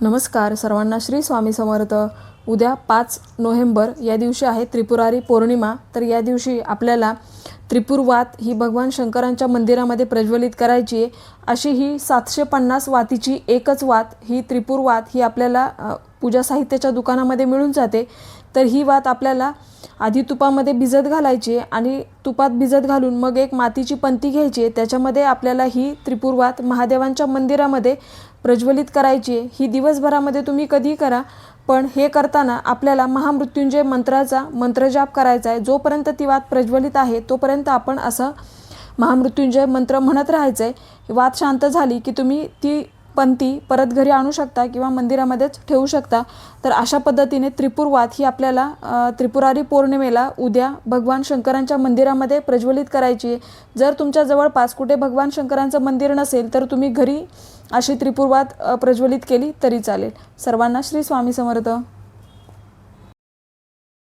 नमस्कार सर्वांना, श्री स्वामी समर्थ। उद्या 5 नोव्हेंबर या दिवशी आहे त्रिपुरारी पौर्णिमा। तर या दिवशी आपल्याला त्रिपुर वात ही भगवान शंकरांच्या मंदिरामध्ये प्रज्वलित करायची आहे। अशी ही 750 वातीची एकच वात ही त्रिपुर वात ही आपल्याला पूजा साहित्याच्या दुकानामध्ये मिळून जाते। तर ही वात आपल्याला आधी तुपामध्ये भिजत घालायची आणि तुपात भिजत घालून मग एक मातीची पंती घ्यायची, त्याच्यामध्ये आपल्याला ही त्रिपुर वात महादेवांच्या मंदिरामध्ये प्रज्वलित करायची आहे। ही दिवसभरामध्ये तुम्ही कधी करा, पण हे करताना आपल्याला महामृत्युंजय मंत्राचा मंत्रजाप करायचा आहे। जोपर्यंत ती वात प्रज्वलित आहे तोपर्यंत आपण असं महामृत्युंजय मंत्र म्हणत राहायचं आहे। वात शांत झाली की तुम्ही ती पंती परत घरी आणू शकता किंवा मंदिरामध्येच ठेवू शकता। तर अशा पद्धतीने त्रिपुर वात ही आपल्याला त्रिपुरारी पौर्णिमेला उद्या भगवान शंकरांच्या मंदिरामध्ये प्रज्वलित करायची आहे। जर तुमच्या जवळपास कुठे भगवान शंकरांचं मंदिर नसेल तर तुम्ही घरी अशी त्रिपुर वात प्रज्वलित केली तरी चालेल। सर्वांना श्री स्वामी समर्थ।